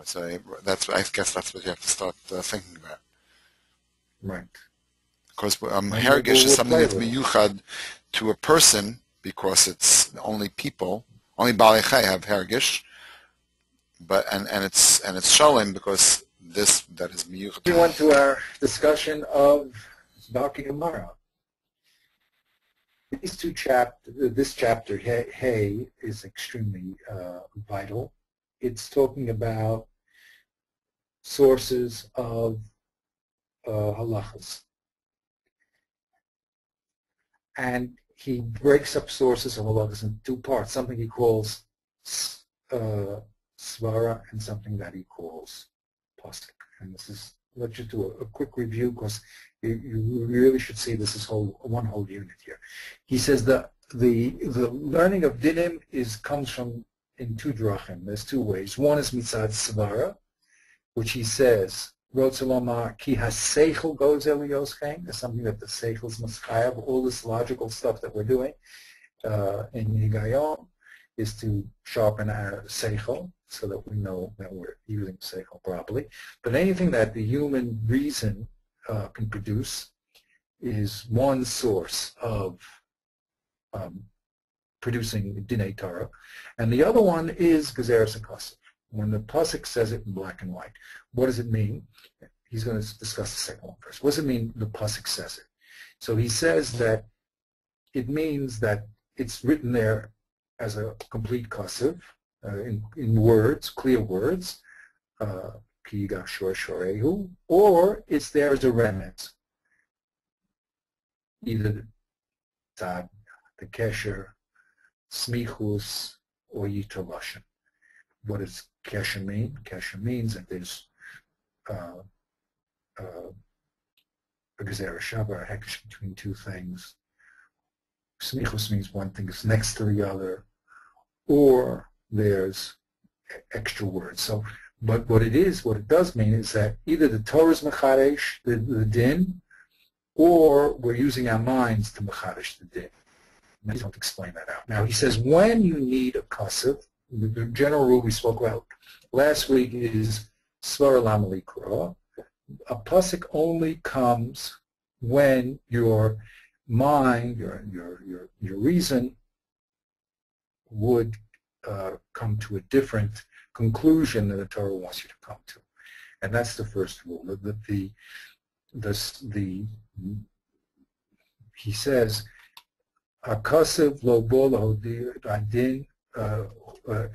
So I guess that's what you have to start thinking about. Right. Because hergish is something that's miyuchad to a person because it's only people. Only Baalei Chai have hergish, but and it's shalom because that is miyuchad. We went to our discussion of Baki Gemara. These two this chapter, Hey, is extremely vital. It's talking about sources of halachas. And he breaks up sources of halachas in two parts, something he calls svara and something that he calls pasuk. And this is, let's just do a quick review because you really should see this is one whole unit here. He says that the learning of dinim comes from in two drachim. There's two ways. One is mitzad svara, which he says Rotzalomar ki haseichel goes eliyoschein. There's something that the seichels must have. All this logical stuff that we're doing in Higayon is to sharpen our seichel so that we know that we're using seichel properly. But anything that the human reason can produce is one source of producing Dinei Torah. And the other one is Gezeres HaKasav. When the pasuk says it in black and white, what does it mean? He's going to discuss the second one first. What does it mean the pasuk says it? So he says that it means that it's written there as a complete kasav, in words, clear words, or it's there as a remnant, either the kesher, smichus, or yitarashim. What does kesher mean? Kesher means that there's a gezerah shava, a hekesh between two things. Smichus means one thing is next to the other, or there's extra words. So, but what it does mean is that either the Torah is mecharesh, the din, or we're using our minds to mecharesh the din. And he don't explain that out. Now he says when you need a kasav, the general rule we spoke about last week is svara lamali kra. A pasuk only comes when your mind, your reason would come to a different conclusion than the Torah wants you to come to, and that's the first rule. He says, "Akasev lo bo adin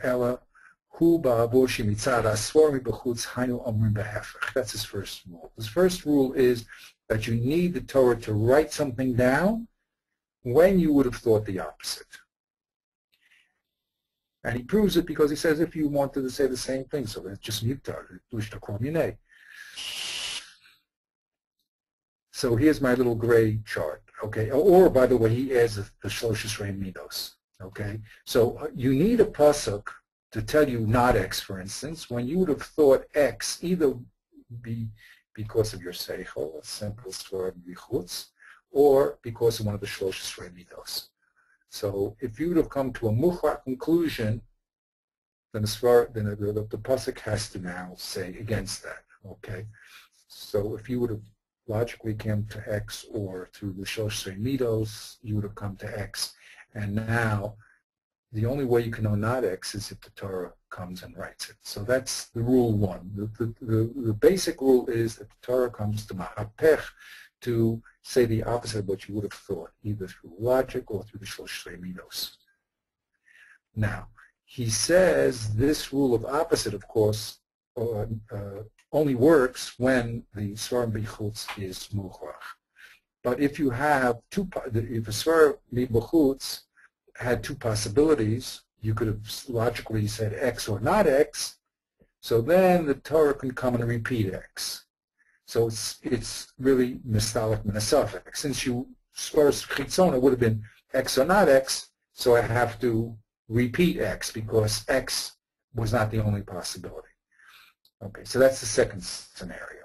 ela hu ba'abor shemitzad asfor mibachutz hainu omrim behefech." That's his first rule. His first rule is that you need the Torah to write something down when you would have thought the opposite. And he proves it because he says if you wanted to say the same thing, so it's just mutar, so here's my little gray chart, okay? Or, by the way, he adds the Shloshes Rei Midos, okay? So you need a pasuk to tell you not X, for instance, when you would have thought X either be because of your seichel, a simple story of bichutz, or because of one of the Shloshes Rei Midos. So if you would have come to a muchar conclusion, then the pasuk has to now say against that. Okay. So if you would have logically come to X or through the Shloshes Midos, you would have come to X. And now the only way you can know not X is if the Torah comes and writes it. So that's the rule one. The basic rule is that the Torah comes to mahapech, to say the opposite of what you would have thought, either through logic or through the Shloshes Midos. Now, he says this rule of opposite, of course, only works when the Svar B'chutz is Mukhrach. But if you have if a Svar B'chutz had two possibilities, you could have logically said X or not X, so then the Torah can come and repeat X. So it's really mistalik minasafek. Since you Svar's Chitzona would have been X or not X, so I have to repeat X because X was not the only possibility. Okay, so that's the second scenario.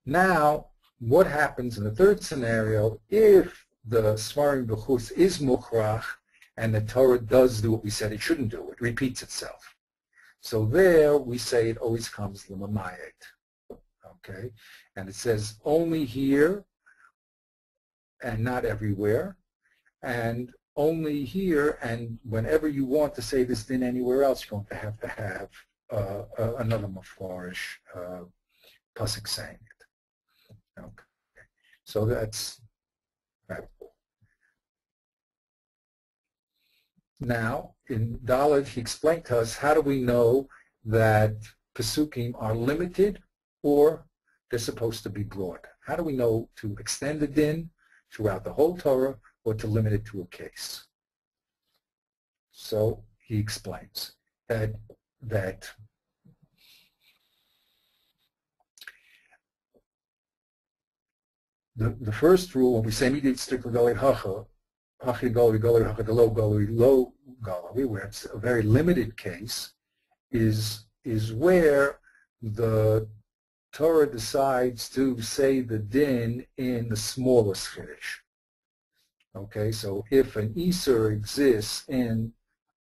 Now, what happens in the third scenario if the Svarim B'chutz is Mukhrach and the Torah does do what we said it shouldn't do? It repeats itself. So there we say it always comes l'mamayet. Okay, and it says only here and not everywhere, and only here, and whenever you want to say this din anywhere else, you're going to have another mafarish pasuk saying it. Okay, so that's that. Now, in Dalet, he explained to us how do we know that pasukim are limited or they're supposed to be broad. How do we know to extend the din throughout the whole Torah or to limit it to a case? So he explains that the first rule, when we say midit strictly galit hacha, hachi gali galit hacha, the low gali, where it's a very limited case, is where the Torah decides to say the din in the smallest chiddush. Okay, so if an Isur exists in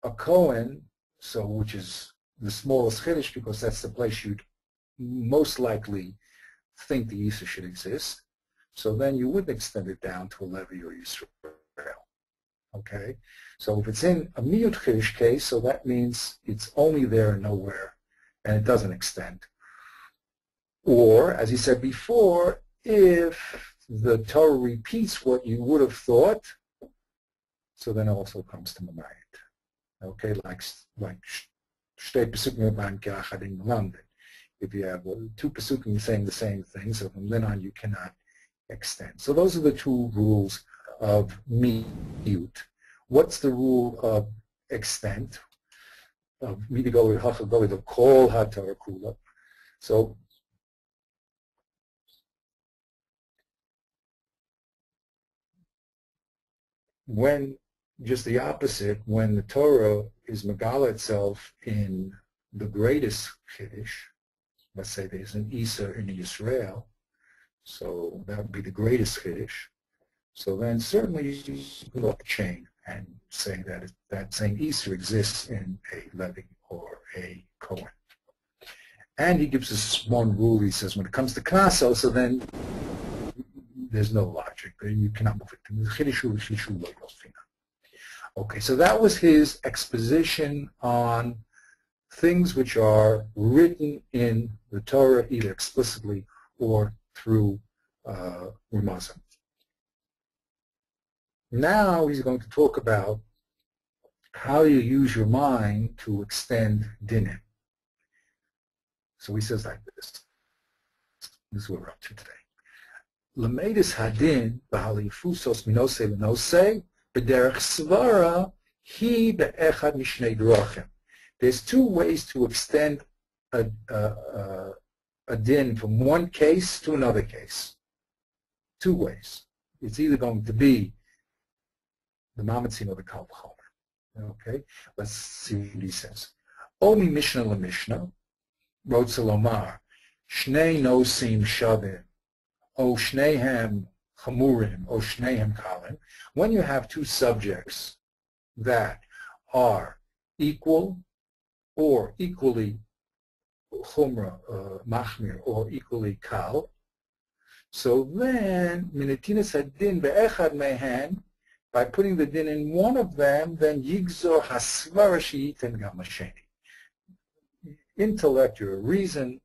a Kohen, so which is the smallest chiddush because that's the place you'd most likely think the Isur should exist, so then you wouldn't extend it down to a Levi or Yisrael. Okay, so if it's in a Miyut chiddush case, so that means it's only there and nowhere, and it doesn't extend. Or, as he said before, if the Torah repeats what you would have thought, so then it also comes to Mamayit. Okay, like Shtei Pesukim Ban Kachad in London. If you have two Pesukim saying the same thing, so from then on you cannot extend. So those are the two rules of Miyut. What's the rule of extent? Of Midigoli Hachagoli, the Kol HaTorah Kula. So when, just the opposite, when the Torah is Megala itself in the greatest Chiddush, let's say there's an Isa in Yisrael, so that would be the greatest Chiddush, so then certainly you can go up a chain and say that that same Isa exists in a Levi or a Kohen. And he gives us one rule, he says, when it comes to Knaso, so then there's no logic. You cannot move it. Okay, so that was his exposition on things which are written in the Torah, either explicitly or through Ramazan. Now he's going to talk about how you use your mind to extend dinim. So he says like this. This is what we're up to today. Lemedis hadin b'halifusos minose l'nose b'derech svara hi be'echad mishnei drachim. There's two ways to extend a din from one case to another case. Two ways. It's either going to be the mamatzin or the kal v'chomer. Okay, let's see what he says. Omi mishnah lemishnah, rotze lomar, shnei nosim shavim, o shnehem chamurim, o shnehem kalim. When you have two subjects that are equal or equally chumra, machmir, or equally kal, so then minatinas hadin be'echad mehen, by putting the din in one of them, then yigzor hasvara she'iten gam hasheni. Intellect, your reason,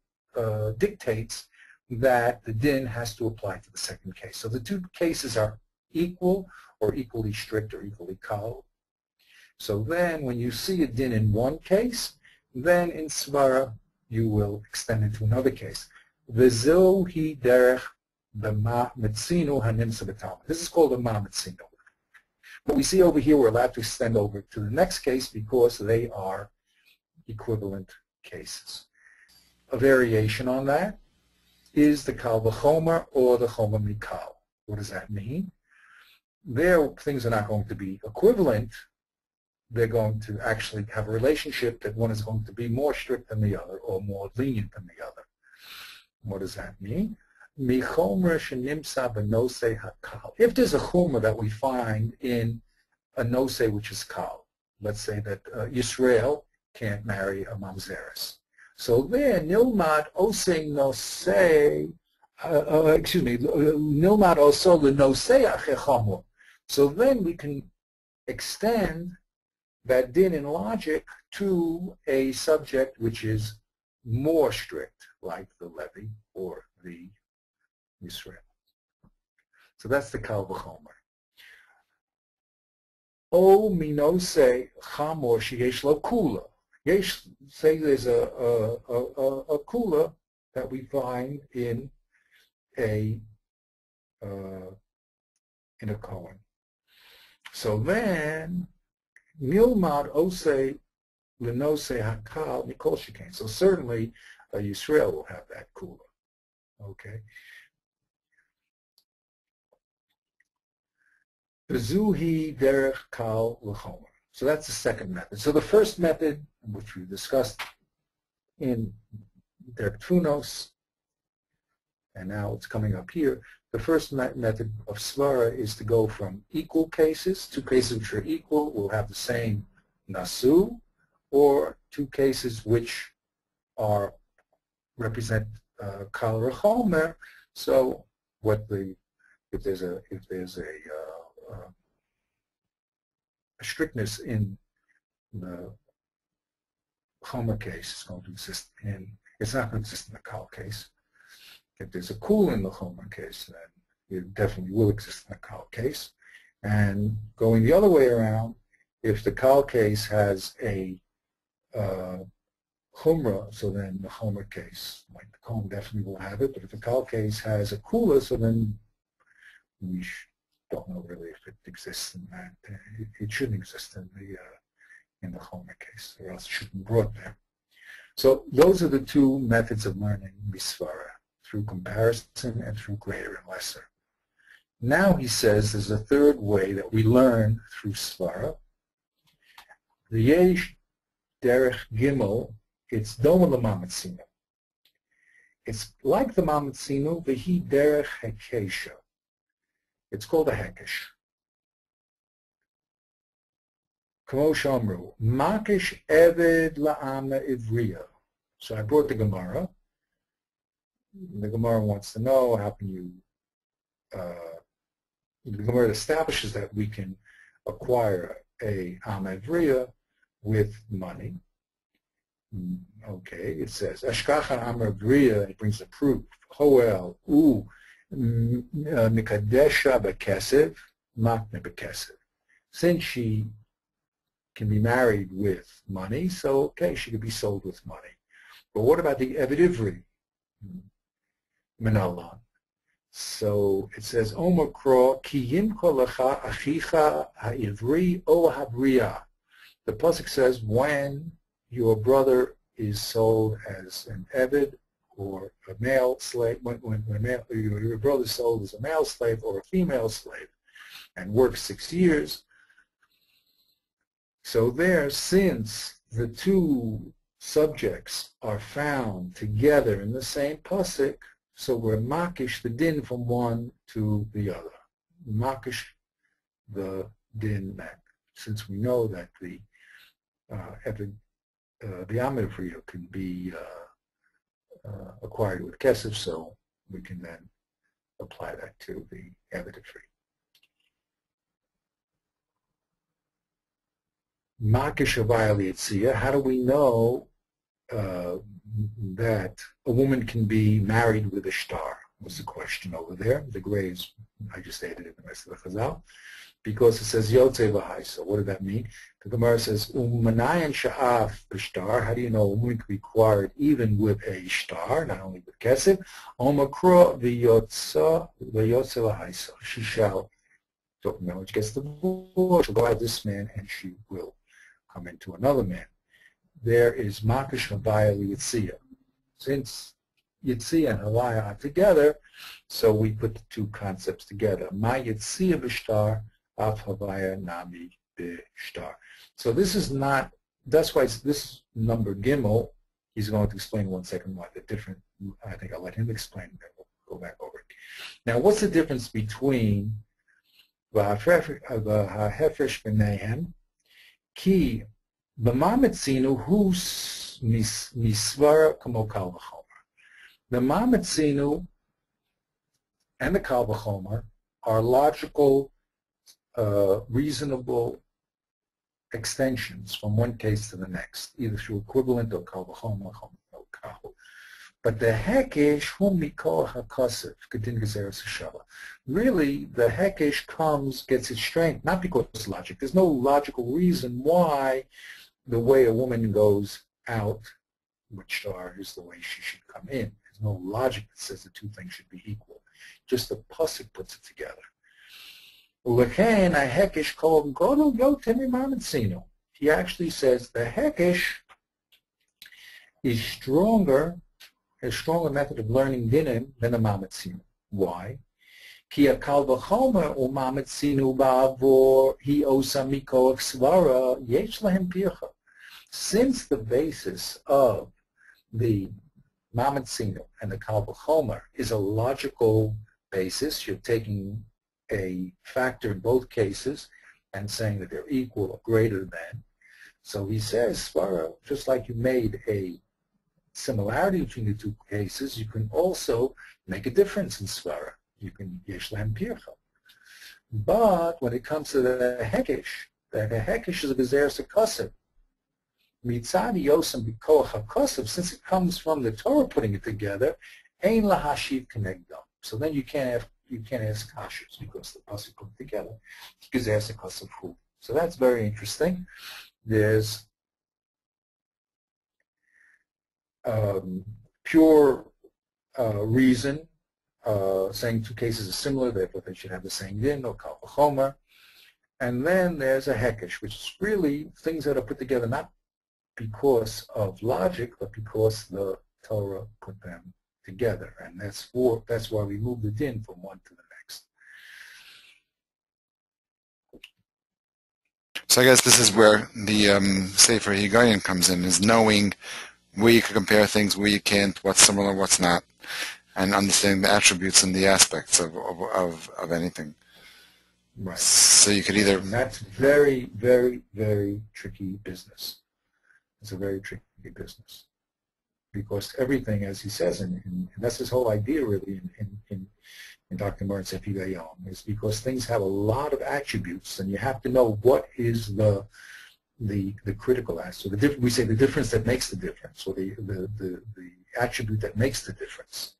dictates that the din has to apply to the second case. So the two cases are equal or equally strict or equally kal. So then when you see a din in one case, then in svara you will extend it to another case. V'zo hi derech b'ma metzinu hanimsa b'talmud. This is called a ma metzinu. What we see over here, we're allowed to extend over to the next case because they are equivalent cases. A variation on that is the kal v'chomer or the chomer mikal. What does that mean? There, things are not going to be equivalent. They're going to actually have a relationship that one is going to be more strict than the other or more lenient than the other. What does that mean? If there's a chomer that we find in a nosei which is kal, let's say that Yisrael can't marry a mamzeres. So there, nilmad osei nosei, nilmad oso lenosei achechamor. So then we can extend that din in logic to a subject which is more strict, like the Levi or the Yisrael. So that's the Kal V'chomer. O minose chamor sheyesh lo kula. Yesh, say there's a kula that we find in a Kohen. So then milmad ose lenose hakal mikol shekain. So certainly Yisrael will have that kula. Okay. Bezuhi derech kal l'chomer. So that's the second method. So the first method, which we discussed in derech tfunos, and now it's coming up here, the first method of svara is to go from equal cases, two cases which are equal will have the same nasu, or two cases which are represent kal v'chomer. So what if there's a strictness in the chomer case, it's going to exist in, it's not going to exist in the kal case. If there's a kul in the chomer case, then it definitely will exist in the kal case. And going the other way around, if the kal case has a chumrah, so then the chomer case, like the kohen, definitely will have it. But if the kal case has a kula, so then we don't know really if it exists in that. It shouldn't exist in the chomer case, or else it shouldn't be brought there. So those are the two methods of learning misvara, through comparison and through greater and lesser. Now he says there's a third way that we learn through svara. The yesh derech gimel, it's doma l'mamatzino. It's like the mamatzino, v'hi derech hekesha. It's called a hekesh. Kamo shamru, makish eved la'ama ivriya. So I brought the Gemara. The Gemara wants to know how can you, the Gemara establishes that we can acquire a Ama Ivriya with money. Okay, it says, Ashkacha Ama Ivriya, it brings a proof. Hoel, u, mikadesha bekesev, makne bekesev. Since she can be married with money, so okay, she could be sold with money. But what about the Eved Ivri? Minalan. So it says, Omakro, ki yimko lecha achicha ha'ivri o habriya. The pasuk says, when your brother is sold as an eved or a male slave, when your brother is sold as a male slave or a female slave and works 6 years. So there, since the two subjects are found together in the same pasuk, so we're makish the din from one to the other. Makish the din back, since we know that the Amivriya can be acquired with kesef, so we can then apply that to the Evidifri. Makish avayali etzia, how do we know that a woman can be married with a star? Was the question over there. The graves, I just added it in the rest of the Chazal, because it says Yotze v'hai. So what did that mean? The Gemara says Umanayan sha'af b'shtar. How do you know a woman can be acquired even with a star, not only with kesef? Omakro v'yotze v'hai. So she shall, when she gets divorced, she'll go out with this man and she will come into another man. There is Makish Havaya Yitzia. Since Yitzia and Havaya are together, so we put the two concepts together. Ma Yitzia b'shtar, af Havaya nami b'shtar. So this is not, that's why this number Gimel, he's going to explain in 1 second why they're different. I think I'll let him explain, and then we'll go back over it. Now, what's the difference between V'ha'hefresh b'neihem, ki במה מצינו הוא מסברה כמו קל וחומר. במה מצינו and the Kal V'chomer are logical, reasonable extensions from one case to the next, either through equivalent or Kal V'chomer or Kal. But the hekesh hum mikol hakosef kedin gezeres hashava. Really, the hekesh gets its strength not because it's logic. There's no logical reason why the way a woman goes out, which star is the way she should come in. There's no logic that says the two things should be equal. Just the pasuk puts it together. Ulechen hekesh called godol yo temi mamatzino. He actually says the hekesh is stronger. A stronger method of learning dinim than a mamatzinu. Why? Ki a kal v'chomer u mamatzinu ba'avor hi osa mikoach svara yesh lahem pircha. Since the basis of the mamatzinu and the kal v'chomer is a logical basis, you're taking a factor in both cases and saying that they're equal or greater than. So he says, svara, just like you made a similarity between the two cases, you can also make a difference in svara. You can yesh lahem pircha. But when it comes to the hekesh, the hekesh is a gezeres hakosef. Mitzad yosem b'koach hakosef, since it comes from the Torah putting it together, ein lahashiv kenegdam. So then you can't ask kashas because the pasuk put it together. Gezeres hakosef hu. So that's very interesting. There's pure reason, saying two cases are similar, therefore they should have the same din, or kal v'chomer. And then there's a hekesh, which is really things that are put together not because of logic, but because the Torah put them together. And that's why we move the din from one to the next. So I guess this is where the Sefer Higayon comes in, is knowing where you can compare things, where you can't, what's similar, what's not, and understanding the attributes and the aspects of anything. Right. So you could either... And that's very, very, very tricky business. It's a very tricky business. Because everything, as he says, and that's his whole idea really in Dr. Martin Sefer Higayon, is because things have a lot of attributes, and you have to know what is the critical aspect. We say the difference that makes the difference, or the attribute that makes the difference.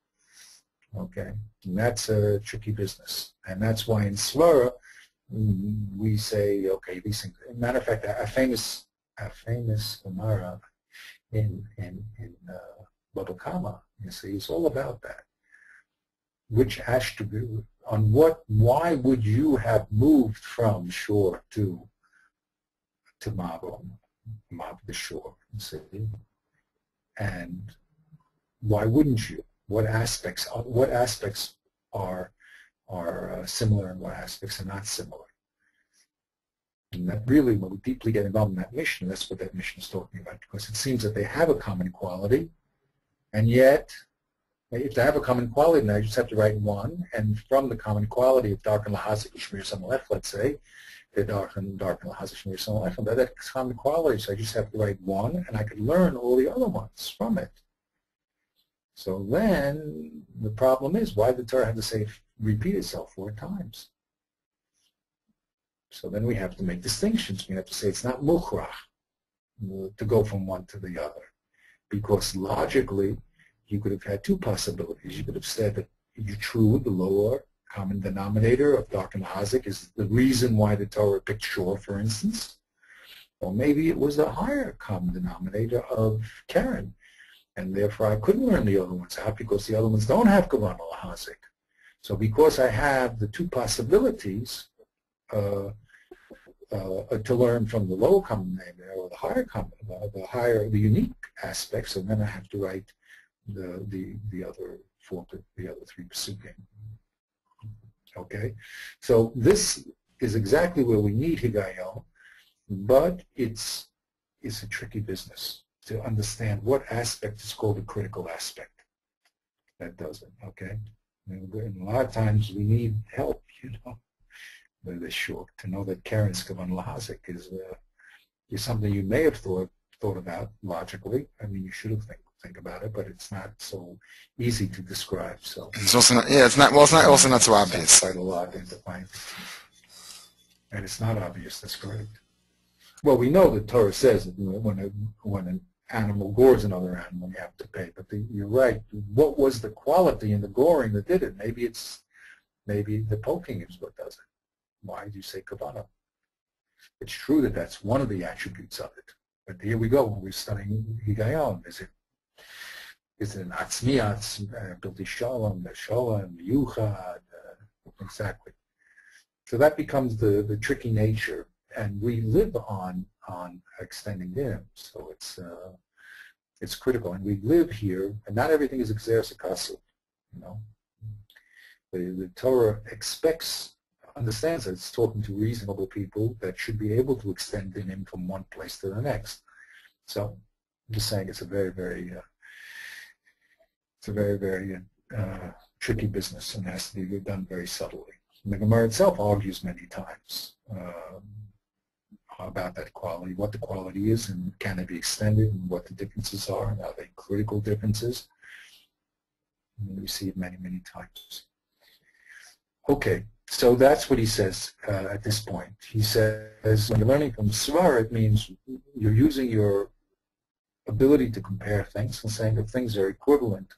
Okay, and that's a tricky business, and that's why in Svara we say, okay, these things. Matter of fact, a famous Gemara in Baba Kama, you see, it's all about that. Which attribute, why would you have moved from shore to Mav the shore, you see? And why wouldn't you? What aspects are similar and what aspects are not similar? And that really, when we deeply get involved in that mission, that's what that mission is talking about, because it seems that they have a common quality, and yet, if they have a common quality, now you just have to write one, and from the common quality of dark and lahazik shmir samalech, let's say, the dark and lahazik shmir samalech, that's common quality, so I just have to write one, and I could learn all the other ones from it. So then, the problem is, why did the Torah have to say, repeat itself 4 times? So then we have to make distinctions. We have to say it's not mukhrach to go from one to the other. Because logically, you could have had 2 possibilities. You could have said that true, the lower common denominator of dark and lahazik is the reason why the Torah picked shore, for instance. Or maybe it was the higher common denominator of Karen. And therefore I couldn't learn the other ones out because the other ones don't have kavanah lahazik. So because I have the 2 possibilities to learn from the lower common denominator or the higher the unique aspects, and then I have to write the other 3 psukim. Okay, so this is exactly where we need Higayon, but it's a tricky business to understand what aspect is called a critical aspect. That does it. Okay, and a lot of times we need help, with this short, to know that Karen's kavan lahazik is something you may have thought about logically. I mean, you should have think about it, but it's not so easy to describe. So it's also not, yeah, it's not. Well, it's not also not so obvious. Quite a lot in defining, and it's not obvious. That's correct. Well, we know the Torah says that when an animal gores another animal, you have to pay. But you're right. What was the quality in the goring that did it? Maybe the poking is what does it. Why do you say kavanah? It's true that that's one of the attributes of it. But here we go. We're studying higayon. Is it an atzmiyatz, bilti shalom, shalom, yuchad, exactly. So that becomes the tricky nature, and we live on extending them. So it's critical, and we live here, and not everything is exeris akasov. The Torah understands that it's talking to reasonable people that should be able to extend dinim from one place to the next. So I'm just saying it's a very, very tricky business, and has to be done very subtly. And the Gemara itself argues many times about that quality, what the quality is, and can it be extended, and what the differences are, and are they critical differences. And we see it many, many times. Okay, so that's what he says at this point. He says when you're learning from Svara, it means you're using your ability to compare things and saying that things are equivalent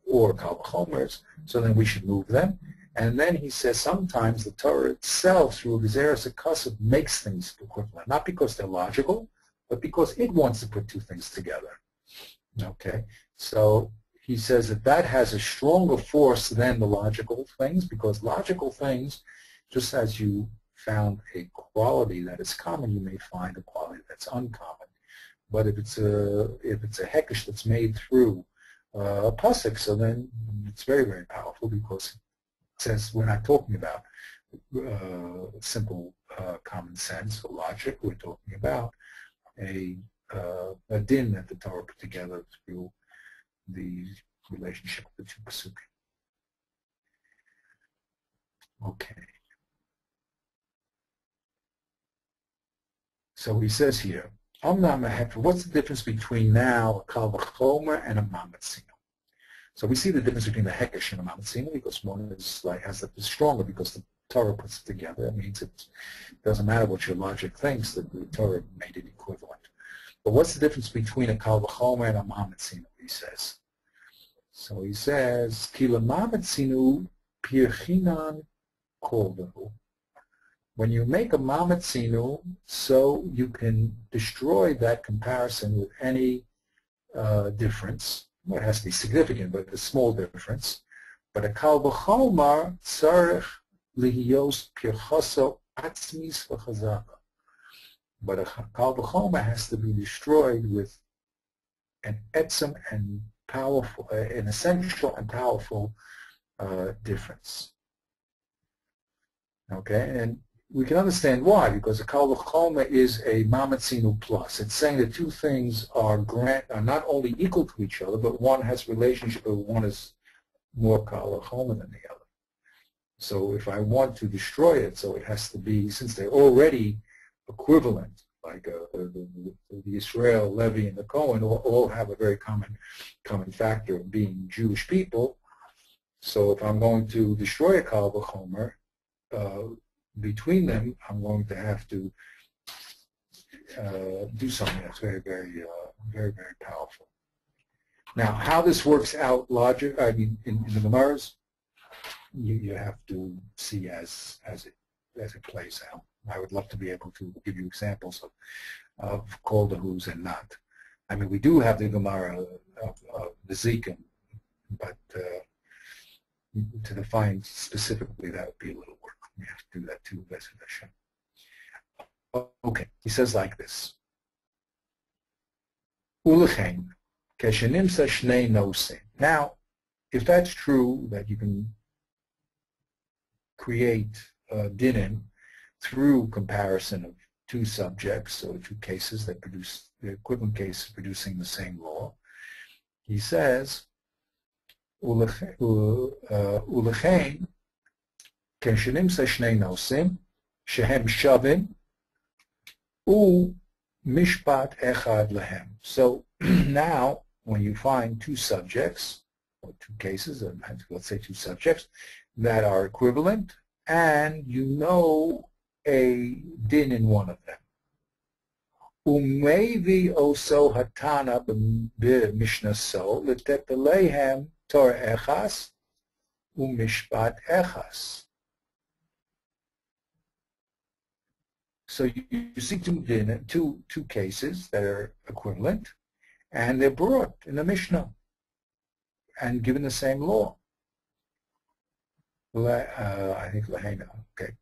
or kal v'chomers, so then we should move them. And then he says sometimes the Torah itself, through Gezeres HaKasav, makes things equivalent, not because they're logical, but because it wants to put two things together. Okay, so he says that has a stronger force than the logical things, because logical things, just as you found a quality that is common, you may find a quality that's uncommon. But if it's a hekesh that's made through a pasuk, so then it's very, very powerful, because it says we're not talking about simple common sense or logic. We're talking about a din that the Torah put together through the relationship of the two pasukim. Okay. So he says here, what's the difference between now a kal v'chomer and a mamatzino? So we see the difference between the hekesh and a mamatzino, because one is is stronger because the Torah puts it together. That means it doesn't matter what your logic thinks, that the Torah made it equivalent. But what's the difference between a kal v'chomer and a mamatzino, he says? So he says, ki l'mamatzino pirchinan koldahu. When you make a mamatzino, so you can destroy that comparison with any difference. Well, it has to be significant, but a small difference. But a kal v'chomer tzarech lihiyos pirchaso atzmis v'chazaka. But a kal v'chomer has to be destroyed with an etzem and powerful, an essential and powerful difference. Okay, and we can understand why, because a kal v'chomer is a mamatzino plus. It's saying that two things are not only equal to each other, but one has relationship, but one is more kal v'chomer than the other. So if I want to destroy it, so it has to be, since they're already equivalent, like the Israel, Levi, and the Cohen all have a very common factor of being Jewish people. So if I'm going to destroy a kal v'chomer, between them, I'm going to have to do something that's very, very, very, very powerful. Now, how this works out in the Gemaras, you have to see as it plays out. I would love to be able to give you examples of kol dahus and not. I mean, we do have the Gemara of the Zikim, but to define specifically, that would be a little work. We have to do that too, Hashem. Okay, he says like this. Ulechein, keshenimsa shnei nosim. Now, if that's true, that you can create dinim through comparison of two subjects, or two cases that produce the equivalent cases producing the same law, he says, ulechein, כשנמצא שני נושאים שהם שווים mishpat echad lehem. So now, when you find two subjects, or two cases, or let's say two subjects, that are equivalent, and you know a din in one of them. Umevi oso hatana b'mishnah so l'tetelehem Torah echas umishpat echas. So you see two cases that are equivalent, and they're brought in the Mishnah and given the same law. I think Lahena. Okay.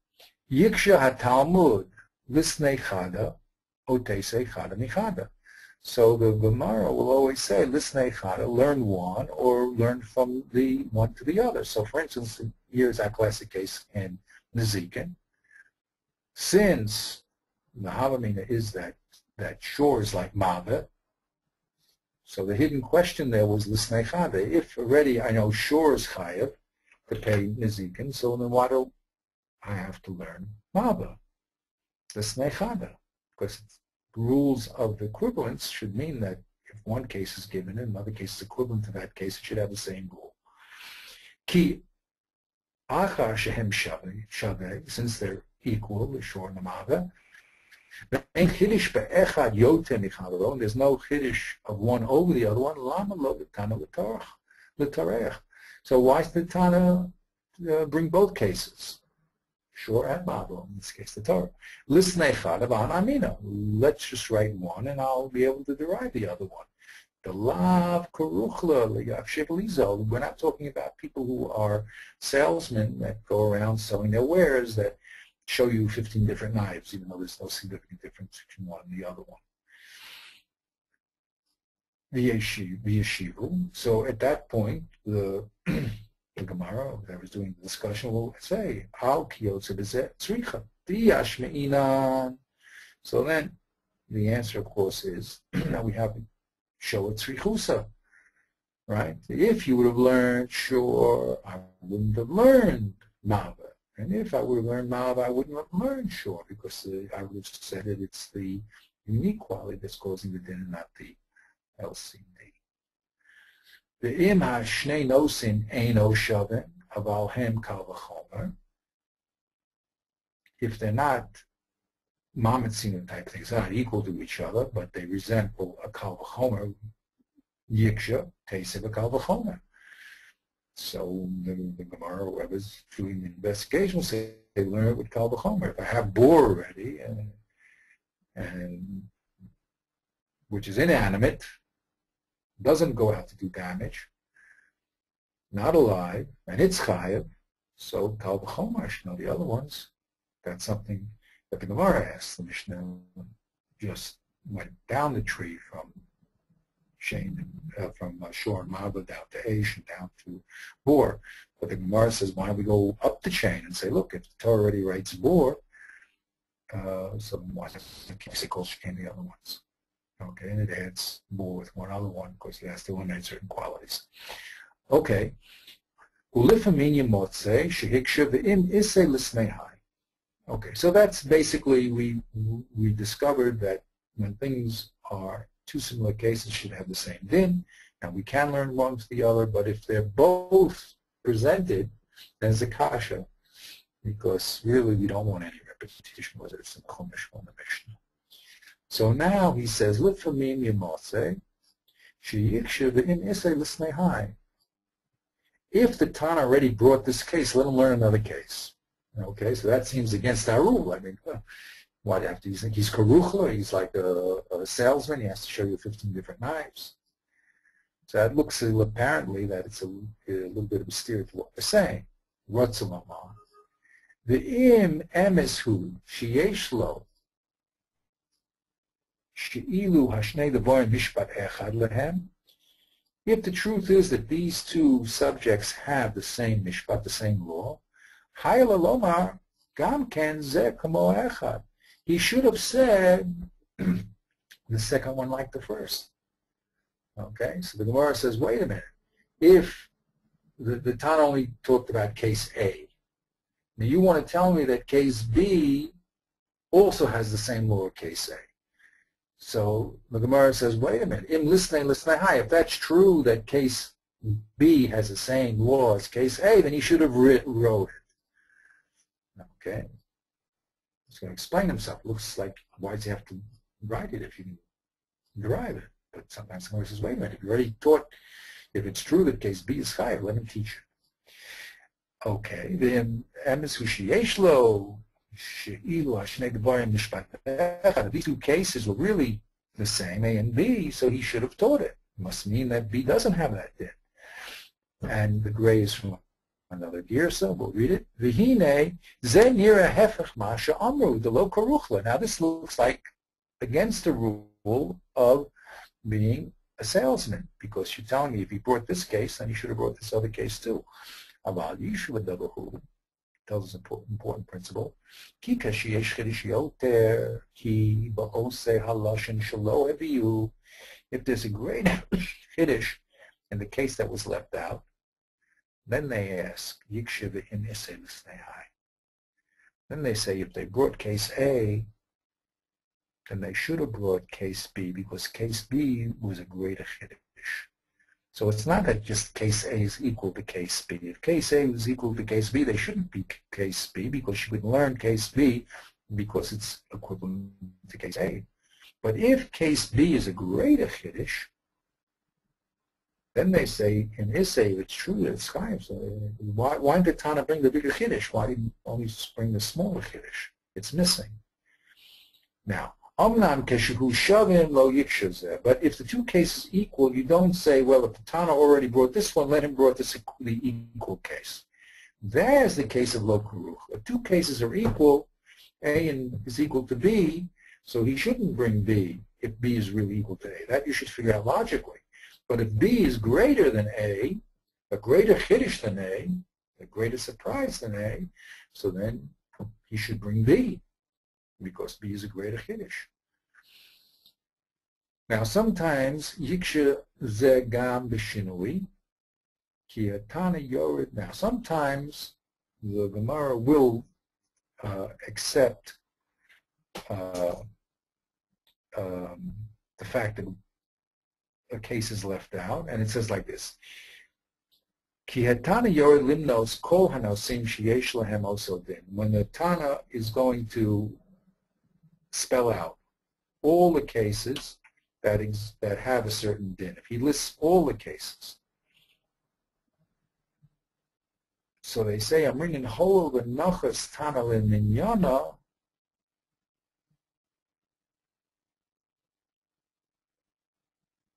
Yiksha haTalmud lisnei chada otese chada michada. So the Gemara will always say lisnei chada, learn one or learn from the one to the other. So for instance, here's our classic case in Nezikin. Since the Havamina is that shore is like Mava, so the hidden question there was Lisnei Chada. If already I know shore is Chayav to pay Nezikin, so then why do I have to learn Mava? Lisnei Chada. Because the rules of equivalence should mean that if one case is given and another case is equivalent to that case, it should have the same rule. Ki Achar Shehem Shaveh, since they're equal, the shore and the Mava, there's no chiddush of one over the other one. So why does the Tana bring both cases? Shore and Mava, in this case the Torah. Let's just write one and I'll be able to derive the other one. The lav karuchla. We're not talking about people who are salesmen that go around selling their wares that show you 15 different knives, even though there's no significant difference between one and the other one. The yeshivu. So at that point, the Gemara that was doing the discussion will say, "Al kiyotze b'zeh tzricha diyash me'inan." So then, the answer, of course, is that we have to show a tzrichusa, right? If you would have learned, sure, I wouldn't have learned Mava. And if I would have learned Mava, I wouldn't have learned Shor, because I would have said that it's the unique quality that's causing the din and not the LCD. The im ha-shnei nosin eino shavin aval hem kal v'chomer. If they're not mamatzina type things, they're not equal to each other, but they resemble a kal v'chomer, yiksha teise kal v'chomer. So the Gemara, whoever's doing the investigation, will say they learn it with Kal V'chomer. If I have boar already, and which is inanimate, doesn't go out to do damage, not alive, and it's chayav, so Kal V'chomer should know the other ones. That's something that the Gemara asks. The Mishnah just went down the tree from Shor and Mava down to Aish and down to Bor. But the Gemara says, why don't we go up the chain and say, look, if the Torah already writes Bor, so why not keep say Kol Shekin the other ones? Okay, and it adds Bor with one other one because it has to eliminate certain qualities. Okay. Okay, so that's basically, we discovered that when things are two similar cases should have the same din, and we can learn one to the other, but if they're both presented, then it's a kasha, because really we don't want any repetition, whether it's in the Chumash or in the Mishnah. So now he says, L'famim yimotze, sheyiksha v'im isei l'snei. If the Tana already brought this case, let him learn another case. Okay, so that seems against our rule. I mean, why do you have to? You think he's karuchla? He's like a salesman. He has to show you 15 different knives. So that looks apparently that it's a little bit obscure to what we're saying. Rotzalama. The im emishu sheyesh lo sheilu hashnei devarim mishpat echad lehem. If the truth is that these two subjects have the same mishpat, the same law, hayla lomar gam ken zeh kamo echad. He should have said the second one like the first. Okay, so the Gemara says, wait a minute. If the Tana only talked about case A, now you want to tell me that case B also has the same law of case A. So the Gemara says, wait a minute, im lisnei hi. If that's true that case B has the same law as case A, then he should have wrote it. Okay. He's going to explain himself. Looks like, why does he have to write it if you can derive it? But sometimes someone says, wait a minute, you already taught, if it's true that case B is chayav, let me teach you. Okay, then emes hu sheyesh lo she'ilu hashnei devarim mishpat echad. These two cases were really the same, A and B, so he should have taught it. It must mean that B doesn't have that din. And the gray is from another girsa. We'll read it. V'hine ze nira hefech ma she'amru delo karuchla. Now this looks like against the rule of being a salesman, because you're telling me if he brought this case, then he should have brought this other case too. Aval yishuv dabahu tells us an important principle. Ki kashiyesh chiddush yoter ki ba'osei haloshen shelo heviu. If there's a great chiddush in the case that was left out, then they ask yikshiv in isei l'snei. Then they say if they brought case A, then they should have brought case B, because case B was a greater chiddush. So it's not that just case A is equal to case B. If case A was equal to case B, they shouldn't be case B, because you could learn case B because it's equivalent to case A. But if case B is a greater chiddush, then they say in Issei, it's true that it's chayav. So why did Tana bring the bigger chiddush? Why didn't he only bring the smaller chiddush? It's missing. Now, Omnam keshehu shavim lo yikshavzeh. But if the two cases equal, you don't say, well, if the Tana already brought this one, let him brought this the equal case. There's the case of lo karuch. If two cases are equal, A is equal to B, so he shouldn't bring B if B is really equal to A. That you should figure out logically. But if B is greater than A, a greater chiddush than A greater surprise than A, so then he should bring B, because B is a greater chiddush. Now sometimes yiksha ze gam b'shinui ki atana yored. Now sometimes the Gemara will accept the fact that a case is left out, and it says like this: Ki hatana yored limnos kol hanosim sheyesh lahem also din. When the Tana is going to spell out all the cases that have a certain din, if he lists all the cases, so they say Amrin hol v'nachas Tana leminyana.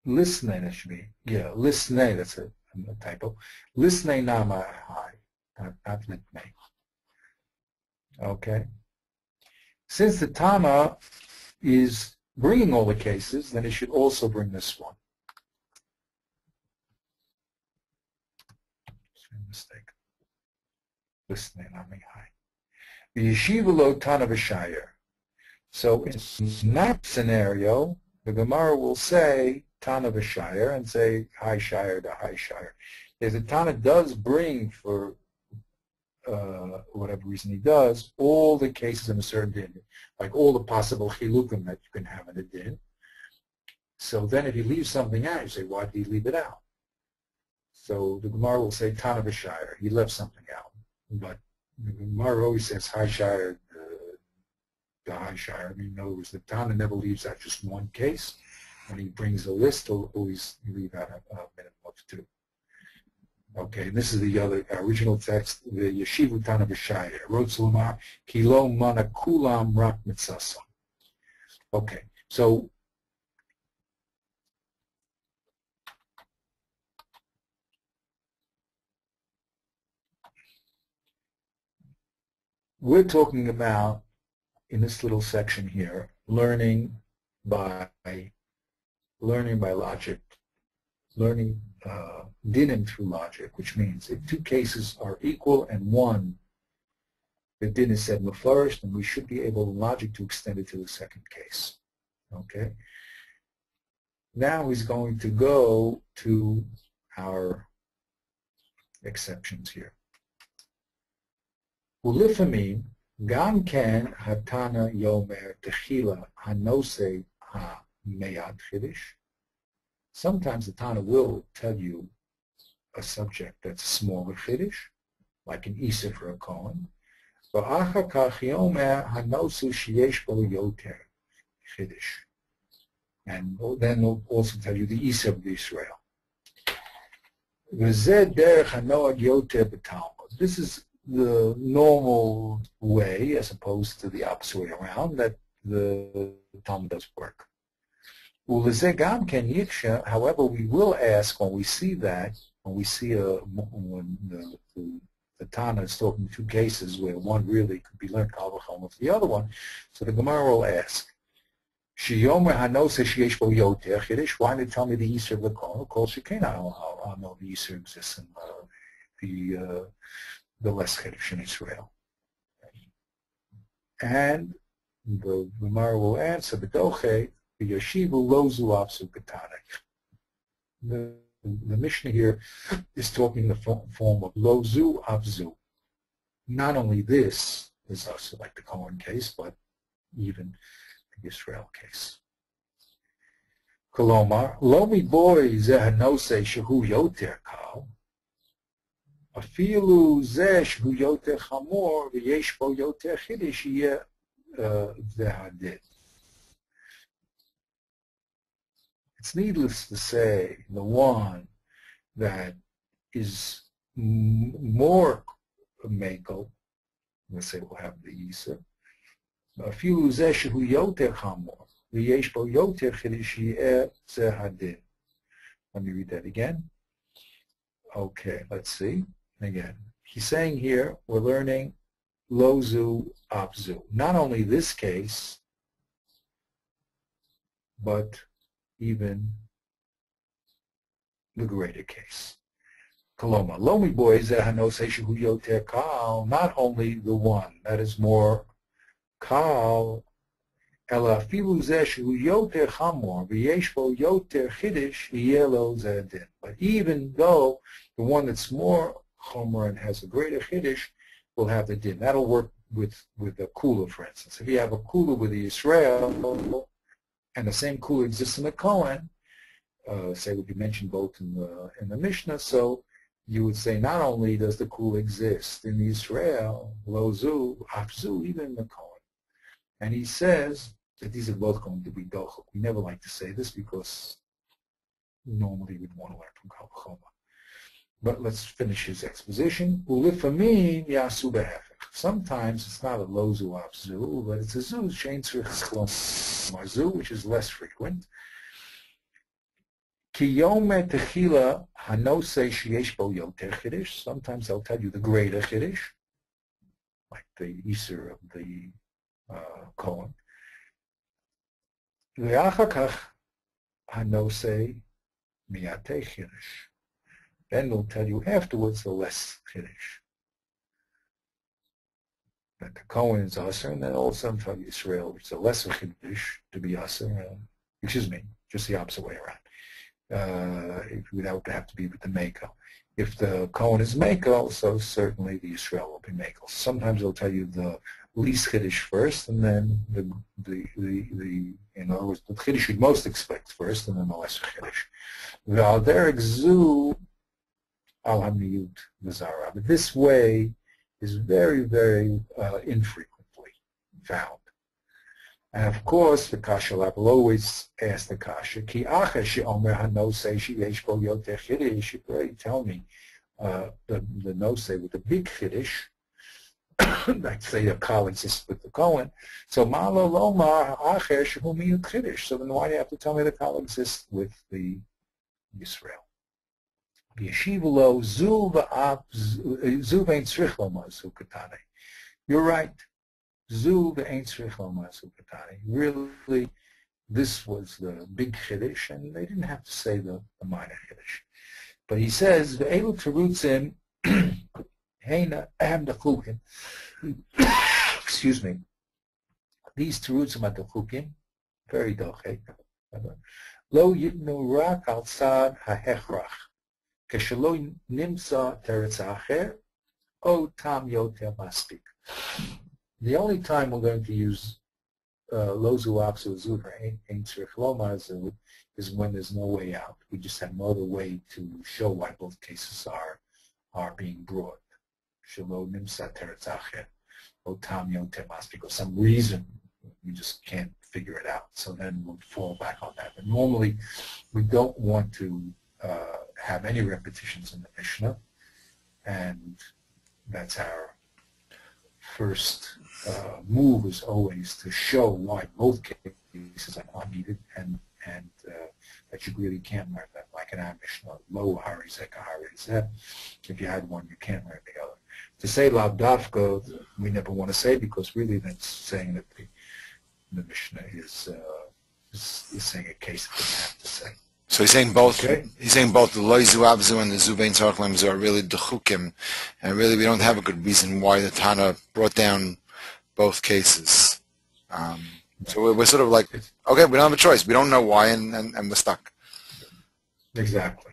Lisnei, that should be, yeah, lisnei, that's a typo. Lisnei nama high, not litnei. Okay. Since the Tana is bringing all the cases, then it should also bring this one. Mistake. Lisnei nama high. The yeshiva lo Tana v'shayer. So in that scenario, the Gemara will say Tana v'shayer and say high shire to high shire. If the Tana does bring, for whatever reason he does, all the cases in a certain din, like all the possible chilukim that you can have in a din, so then if he leaves something out, you say, why did he leave it out? So the Gemara will say Tana v'shayer. He left something out. But the Gemara always says high shire to high shire. I mean, in other words, the Tana never leaves out just one case. When he brings a list, he'll always leave out a minimum of two. Okay, and this is the other original text, the Yeshivu Tana v'shayer. Wrote Sulama, Kilo mana kulam rak mitzasa. Okay, so we're talking about, in this little section here, learning by logic, learning dinim through logic, which means if two cases are equal and one, the din is said mefarish, then we should be able in logic to extend it to the second case. Okay? Now he's going to go to our exceptions here. Ulifamim, gam ken hatana yomer techila hanose ha meyad chiddush. Sometimes the Tana will tell you a subject that's a smaller chiddush, like an Isa for a Kohen. V'achar kach yomer hanosu sheyesh bo yoter chiddush. And then they'll also tell you the Isa of Israel. V'zeh derech hanoag yoter b'talmud. This is the normal way, as opposed to the opposite way around, that the Talmud does work. However, we will ask when we see that, when we see when the Tana is talking two cases where one really could be learned kal v'chomer for the other one, so the Gemara will ask, why did it tell me the Yisr of the Kohen? Of course, I'll know the Yisr exists in the less Chiddush in Israel. And the Gemara will answer, B'doche, the Yeshiva lozu avzu katane. The Mishnah here is talking in the form of lozu avzu. Not only this is also like the Kohen case, but even the Israel case. Kolomar, lo miboy zeh hanose shehu yoter kal, afilu zeh shehu yoter chamor v'yesh bo yoter chiddush yeh v'hadid. It's needless to say, the one that is more makel, let's say we'll have the Yisa, afilu zeh shehu yoter chamor v'yesh bo yoter chiddush yeh v'hadid. Let me read that again. Okay, let's see. Again, he's saying here we're learning lozu abzu. Not only this case, but even the greater case. Koloma, lomi boys shehu yoter kal, not only the one that is more kal, ela afilu zeh shehu yoter chamor v'yesh bo yoter chiddush yeh lo zeh din. But even though the one that's more chomer and has a greater chiddush will have the din. That'll work with a kula, for instance. If you have a kula with the Yisrael, and the same kula exists in the Kohen, say what you mentioned both in the Mishnah, so you would say not only does the kula exist in Israel, lozu, afzu, even in the Kohen. And he says that these are both going to be dochuk. We never like to say this because normally we'd want to learn from kal v'chomer. But let's finish his exposition. Ulifamin yasu behefech. Sometimes it's not a lozu afzu, but it's a zu shein tzrich marzu, which is less frequent. Ki yom techila hanose sheyesh bo yoter chiddush. Sometimes they'll tell you the greater chiddush, like the Yisr of the Kohen. Ve'achar kach hanose miyate chiddush. Then they'll tell you afterwards the less chiddush. That the Kohen is Aser, and then all of a sudden tell you Israel, it's a lesser chiddush to be Aser, excuse me, just the opposite way around. That would have to be with the Mako. If the Kohen is Mako, so certainly the Israel will be Mako. Sometimes they'll tell you the least chiddush first, and then in other words, the chiddush you'd most expect first, and then the lesser chiddush. V'al derek zu al hamiyut v'zara. But this way is very, very infrequently found. And of course, the kasha lab will always ask the kasha, ki acha she'omer hanose sheyesh bo yoter chiddush. You should already tell me the nose with the big chiddush, like say the kal exists with the Kohen. So malo lomar acher shehu miyut chiddush. So then why do you have to tell me the kal exists with the Yisrael? You're right. Really, this was the big chiddush, and they didn't have to say the minor chiddush. But he says, excuse me, these terutzim at the chukim, very dochek, lo yitnu rak al tzad ha'hechrach. The only time we're going to use Lozu Apsu Zuver Ain't Srichloma is when there's no way out. We just have no other way to show why both cases are being brought. Shelo Nimsa Teretzachet, Otam Yom Temas, because some reason we just can't figure it out. So then we'll fall back on that. But normally we don't want to have any repetitions in the Mishnah, and that's our first move is always to show why both cases are not needed, and that you really can't learn them. Like in our Mishnah, lo hari zeh kahari zeh. If you had one, you can't learn the other. To say lav dafka, we never want to say, because really that's saying that the Mishnah is saying a case that we have to say. So he's saying both. Okay. He's saying both the loizu abzu and the zubein tzarchlim are really dechukim, and really we don't have a good reason why the Tana brought down both cases. So we're sort of like, okay, we don't have a choice. We don't know why, and we're stuck. Exactly.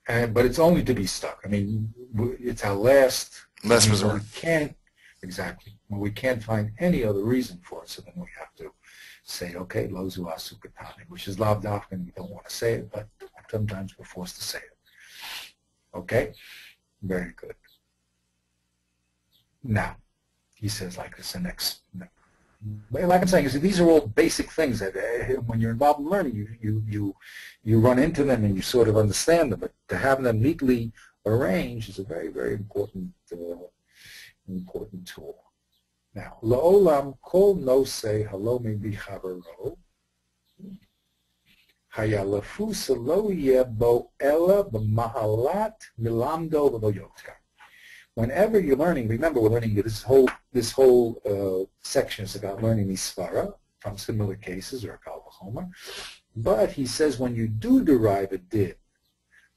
But it's only to be stuck. I mean, it's our last resort. We can't, exactly. When we can't find any other reason for it, so then we have to say, okay, lozu asukatani, which is lav dafka, and we don't want to say it, but sometimes we're forced to say it. Okay? Very good. Now, he says like this, the next. Like I'm saying, these are all basic things that when you're involved in learning, you run into them and you sort of understand them. But to have them neatly arranged is a very, very important tool. Now, la'olam kol nosei halo mebi chavaro hayalafu lo yeh bo ela b'mahalat milamdo v'lo yoter. Whenever you're learning, remember we're learning this whole section is about learning Isvara from similar cases or a Kal V'chomer. But he says when you do derive a din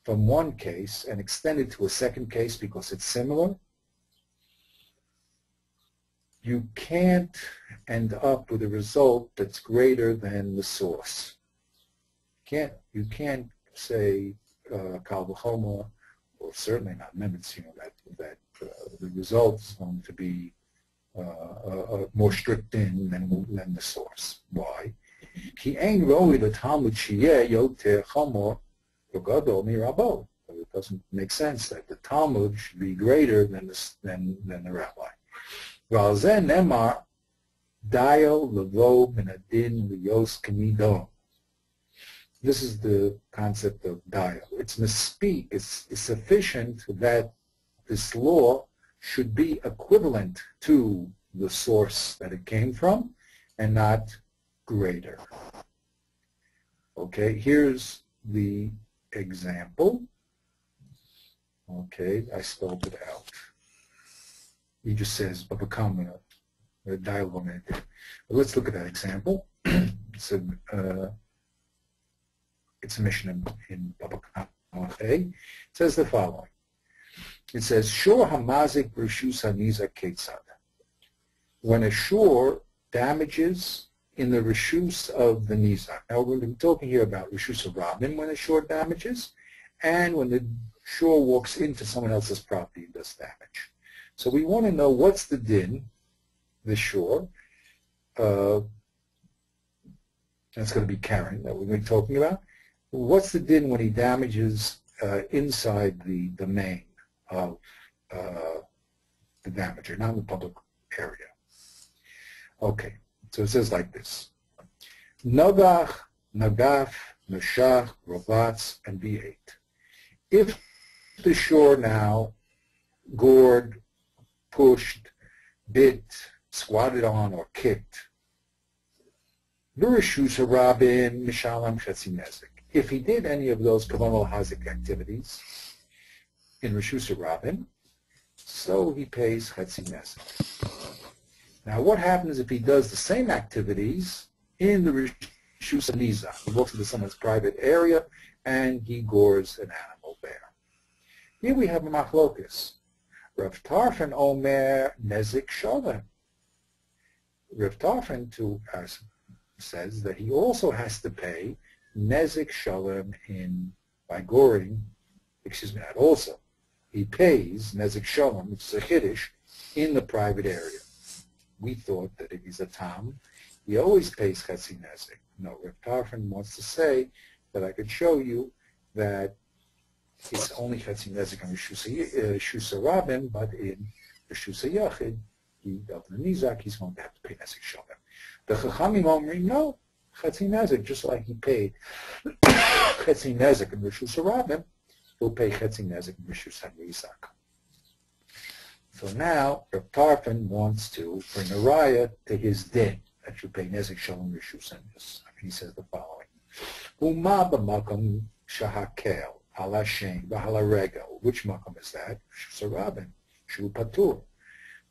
from one case and extend it to a second case because it's similar, you can't end up with a result that's greater than the source. You can't say Kal V'chomer, or certainly not Nimitz, that the result is going to be more strict than the source. Why? Ki ein roi l'talmud sheyeh yoter chamor v'gadol mirabo. It doesn't make sense that the Talmud should be greater than the rabbi. V'al zeh nemar dayo levo min adin liyos k'midon. This is the concept of dayo. It's misspeak. It's sufficient that this law should be equivalent to the source that it came from and not greater. Okay, here's the example. Okay, I spelled it out. He just says, become a dialogue. But let's look at that example. It's a mission in Baba Kama. It says the following. It says, Shor hamazik reshus hanizak ketzad. When a shor damages in the reshus of the nizak. Now we're talking here about reshus of Rabin when a shor damages, and when the shor walks into someone else's property and does damage. So we want to know what's the din, the shor. That's going to be Karen that we're going to be talking about. What's the din when he damages inside the domain of the damager, not in the public area? Okay, so it says like this. Nagach, Nagaf, Nashach, Robatz, and V8. If the shore now gored, pushed, bit, squatted on, or kicked, V'reshus harabin mishalam chetzi nezek. If he did any of those kavanah hazik activities in Reshus Rabin, so he pays chetzi nezek. Now, what happens if he does the same activities in the Reshus Niza? He walks into someone's private area and he gores an animal there. Here we have a machlokus. Rav Tarfon omer nezik shalem. Rav Tarfon says that he also has to pay nezik shalem by goring. Excuse me, not also. He pays nezik shalem, which is a chiddush, in the private area. We thought that if he's a tam, he always pays Chetzi Nezek. No, Reb Tarfon wants to say that I could show you that it's only Chetzi Nezek on Rishus Rabin, but in Rishus Yachid, the Nizak, he's going to have to pay Nezek Shalom. The Chachamim Omri, no, Chetzi Nezek, just like he paid Chetzi Nezek in Rishus Rabin, he'll pay Chetzi Nezek in Rishus Nizak. So now, Reb Tarfon wants to bring a raya to his din, that you pay Nezek Shalom Rishus Nizak. He says the following. Uma b'makom shahakel ala shein v'ala regel. Which makom is that? Rishus Rabin, Shu Patur.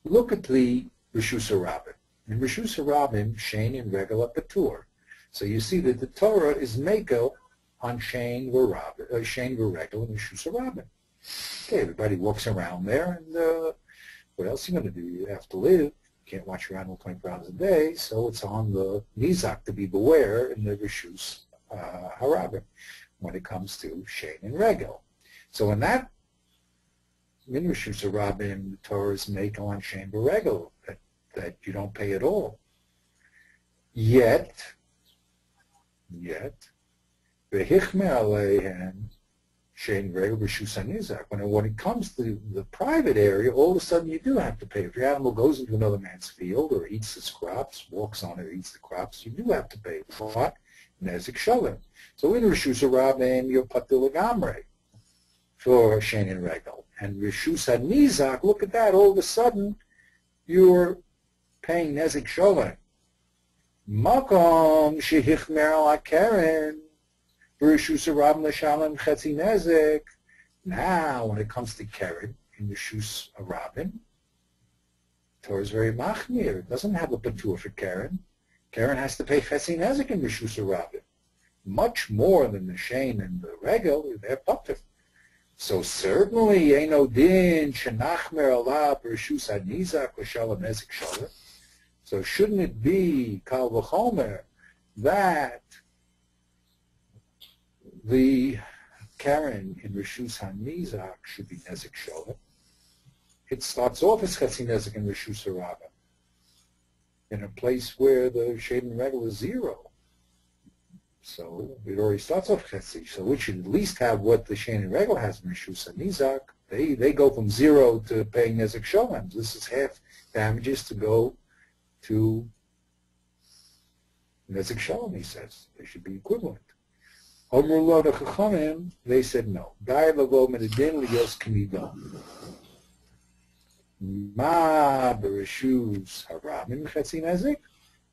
Look at the Rishus Rabin. In Rishus Rabin, shein and regel are Patur. So you see that the Torah is mekel on shein v'regel and Rishus Rabin. Okay, everybody walks around there, and what else are you going to do? You have to live. You can't watch your animal 24 hours a day, so it's on the Nizak to be beware in the Rishus Harabim when it comes to Shein and Regel. So in that, in Rishus Harabim, the Torah is make on Shein and Regel, that you don't pay at all. Yet, V'hichmer aleihen Shein Regel Rishus Nizak. When it comes to the private area, all of a sudden you do have to pay. If your animal goes into another man's field or eats his crops, walks on it, eats the crops, you do have to pay. What? Nezek Shalom. So in Rishus Rabin, you're Patur Legamrei for Shein and Regel. And Rishus Nizak, look at that, all of a sudden you're paying Nezek Shalom. Makom shehichmer ala keren. Now, when it comes to Keren in the Rishus Rabin, Torah is very machmir. It doesn't have a patur for Keren. Keren has to pay Chetzi Nezek in the Rishus Rabin, much more than the Shein and the Regel. They're patur. So certainly, Eino din shenachmer alav Rishus Nizak l'shalom Nezek shalom. So shouldn't it be kal v'chomer that the Karen in Rishus HaNizak should be Nezek Shalom? It starts off as Chetzi Nezek in Rishus Rabin, in a place where the Shein and Regel is 0. So it already starts off Chetzi. So we should at least have what the Shein and Regel has in Rishus HaNizak. They go from 0 to paying Nezek Shalom. This is half damages to go to Nezek Shalom, he says. They should be equivalent. Omru the Chachamim, they said no. Dai lavo medidin liyos k'mido. Ma b'rishus harabim chetzi nezek,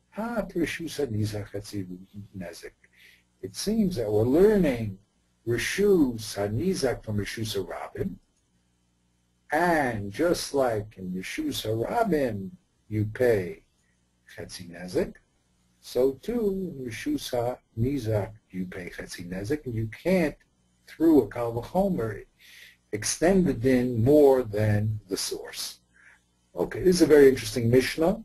ha b'rishus hanizak chetzi nezek. It seems that we're learning rishus hanizak from rishus harabim, and just like in rishus harabim you pay chetzi nezek, so too in rishus hanizak you pay Chetzi Nezek, and you can't, through a Kal V'chomer, extend the din more than the source. Okay, this is a very interesting Mishnah.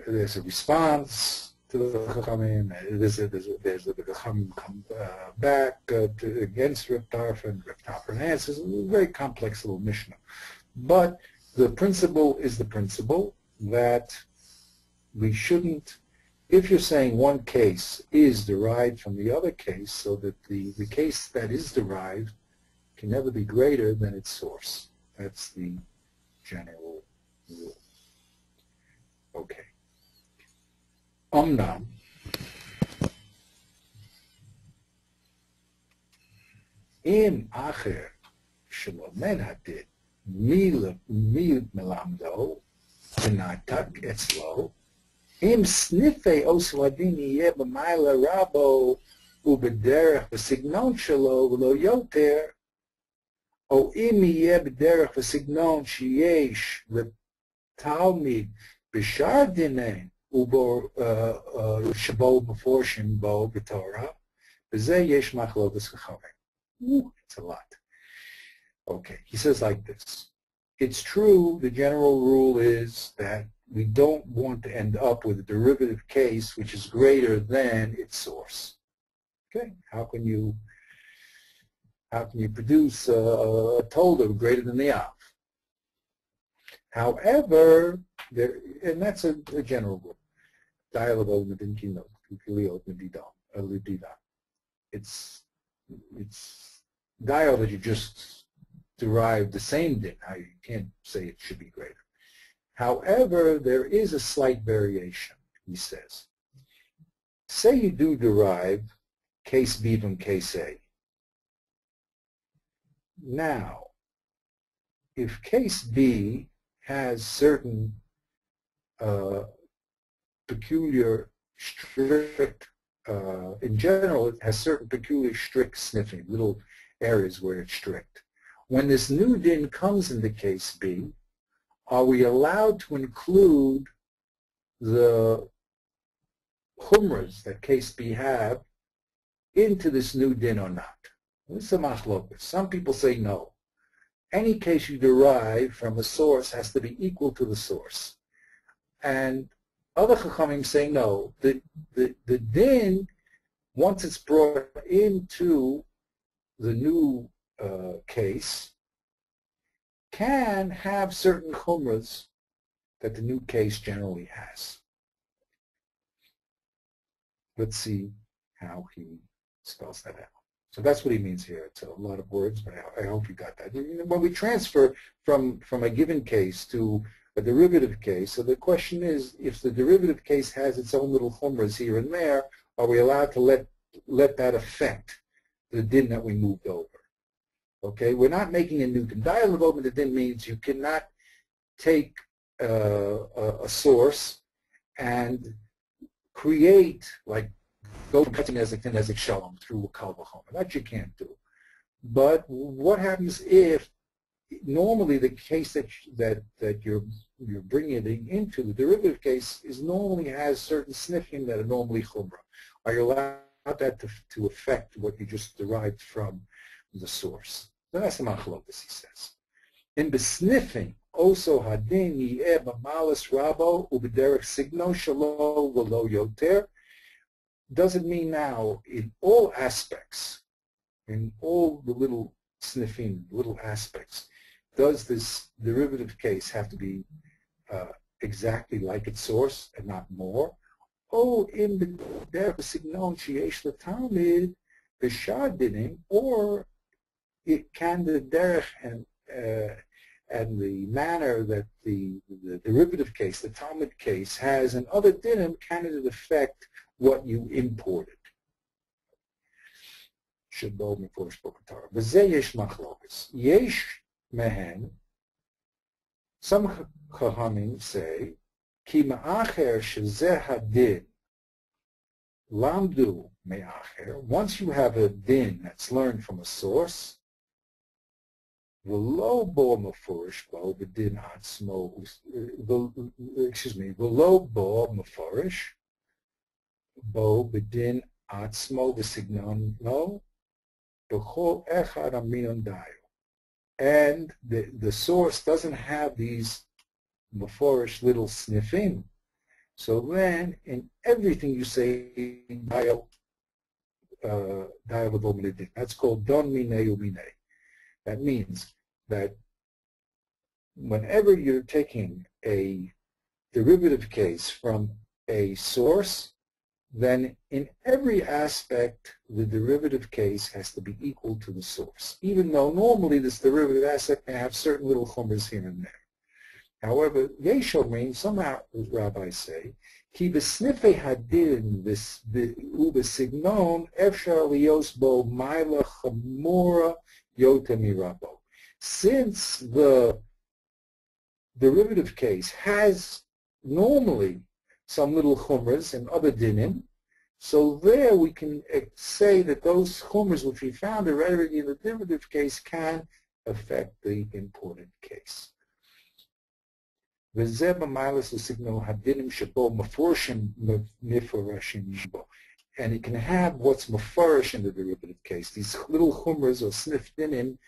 There's a response to the Chachamim. The Chachamim come back against Reb Tarfon. Reb Tarfon answers. It's a very complex little Mishnah. But the principle is the principle that we shouldn't, if you're saying one case is derived from the other case, so that the case that is derived can never be greater than its source. That's the general rule. Okay. Omnam. Im acher shlomen hadid mil melamdo v'natak etzlo im snifei osladin yeh b'mayla rabo ubederech v'signon shelo v'lo yoter o im yeh b'derech v'signon sheyesh v'talmid b'shar dinei ubo shabo b'forshim bo b'torah v'zeh yesh machlokas chachamim. It's a lot. Okay, he says like this. It's true, the general rule is that we don't want to end up with a derivative case which is greater than its source. Okay, how can you produce a tal02 greater than the Av? However, and that's a general rule. dial of it's dial that you just derived the same din. Now you can't say it should be greater. However, there is a slight variation, he says. Say you do derive case B from case A. Now, if case B has certain peculiar, strict, in general, it has certain peculiar, strict sniffing, little areas where it's strict. When this new din comes into case B, are we allowed to include the chumras that case B have into this new din or not? This is a machlokas. Some people say no. Any case you derive from a source has to be equal to the source. And other chachamim say no. The din, once it's brought into the new case, can have certain chumras that the new case generally has. Let's see how he spells that out. So that's what he means here. It's a lot of words, but I hope you got that. When we transfer from a given case to a derivative case, so the question is, if the derivative case has its own little chumras here and there, are we allowed to let that affect the din that we moved over? Okay, we're not making a new din. Dial of the din means you cannot take a source and create, like, go from cutting nezik to nezik shalom through a kal v'chomer. That you can't do. But what happens if normally the case that you're bringing it into, the derivative case, is normally has certain sniffing that are normally chumrah? Are you allowed that to affect what you just derived from the source? So that's the machlokas, he says. In besniffing, also hadin yi'eh b'malas rabo u'b'derech signo shalo v'lo yoter. Doesn't mean now in all aspects, in all the little sniffing, little aspects, does this derivative case have to be exactly like its source and not more? Oh, in the derech signon sheyesh l'talmid b'shar dinim, or it can the derech and the manner that the derivative case, the Talmud case, has in other dinim, can it affect what you imported? Shabbat meforish b'Torah. V'zeh yesh machlokas. Yesh mehen. Some chachamim say, ki ma'acher shezeh hadin lamdu me'acher. Once you have a din that's learned from a source, v'lo bo meforish bo b'din atzmo. Excuse me. V'lo bo meforish bo b'din atzmo v'signon lo b'chol echad aminon dayo. And the source doesn't have these meforish little sniffing. So then, in everything you say, that's called don minei uminei. That means that whenever you're taking a derivative case from a source, then in every aspect, the derivative case has to be equal to the source, even though normally this derivative aspect may have certain little chumras here and there. However, Yeshov means, some rabbis say, ki besnife hadin ubesignon efshar lios bo maila chamora yota mirabo. Since the derivative case has normally some little chumras and other dinim, so there we can say that those chumras which we found already in the derivative case can affect the imported case. And it can have what's mafarish in the derivative case. These little chumras or sniff dinim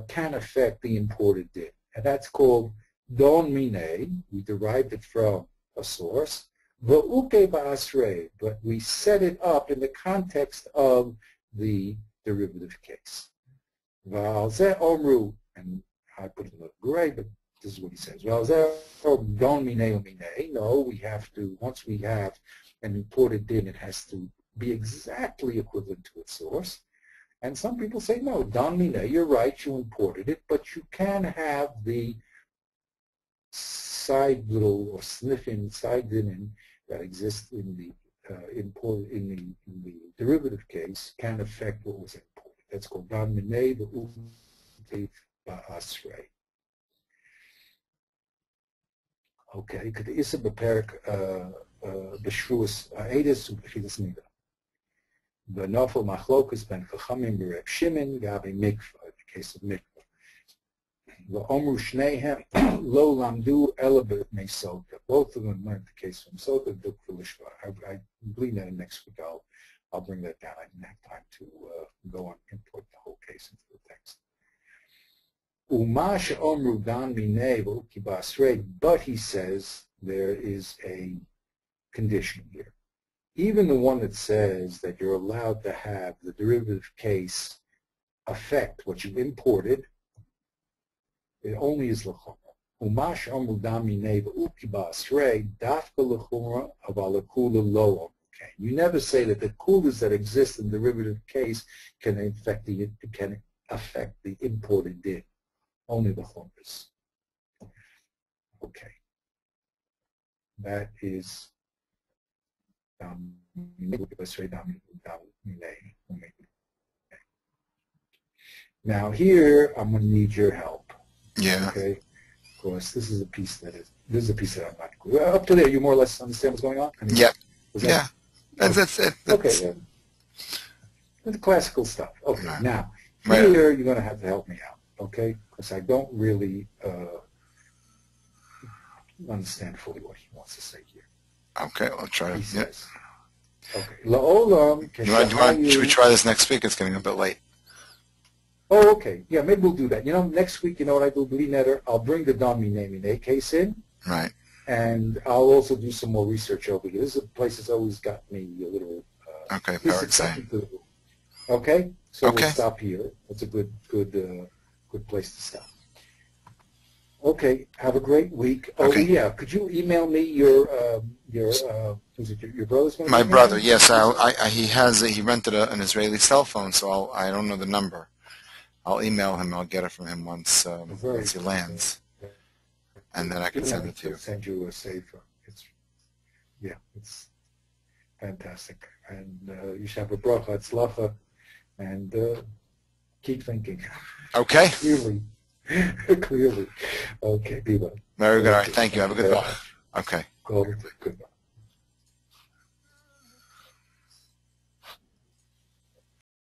can affect the imported din. And that's called don mine. We derived it from a source. V'uke ba'asrei, but we set it up in the context of the derivative case. V'al zeh omru, and I put it in the gray, but This is what he says. Well, don't mine. No, we have to, once we have an imported din, it has to be exactly equivalent to its source. And some people say, no, don mine, you're right, you imported it, but you can have the side little or sniffing side din that exists in the in the derivative case can affect what was imported. That's called don mine, the u'tev ba'asrei. Okay, could the issa beperik b'shruas edis u'b'chidas nida. The nafel machlokas ben chachamim b'reb Shimon gabi mikvah, in the case of mikvah. The omru shnehem lo lamdu elabet meisota. Both of them learned the case from Sota duk v'lishva. I believe that next week I'll bring that down. I didn't have time to go on import the whole case into the text. Umash omru dan minei v'uki ba'asrei, but he says there is a condition here. Even the one that says that you're allowed to have the derivative case affect what you imported, it only is l'chumra. Umash omru dan minei v'uki ba'asrei dafka l'chumra aval l'kula lo. Okay, you never say that the kulas that exist in the derivative case can affect the imported din. Only the chumras. Okay. That is now here I'm going to need your help. Yeah. Okay. Of course, this is a piece that I'm not good. Up to there, you more or less understand what's going on? I mean, yeah. Yeah. That's it. Okay. Yeah. The classical stuff. Okay. Right. Now Right. here you're going to have to help me out. Okay, because I don't really understand fully what he wants to say here. Okay, I'll try He to. says, okay, la'olam Should we try this next week? It's getting a bit late. Oh, okay. Yeah, maybe we'll do that. You know, next week, you know what I do, Bli Netter? I'll bring the Don Mine case in. Right. And I'll also do some more research over here. This is a place that's always got me a little... Okay, Parak. Okay? So Okay. we'll stop here. That's a good place to stop. Okay, have a great week. Oh, Okay. yeah, could you email me your brother's going to My brother, yes. He rented an Israeli cell phone, so I don't know the number. I'll email him. I'll get it from him once he lands, and then I can send it to you. Send you a safer. It's fantastic, and you should have a bracha, tzlacha, and keep thinking. Okay. Clearly. Okay, Biba. Very good. All right. Thank you. Have a good one. Okay. Goodbye.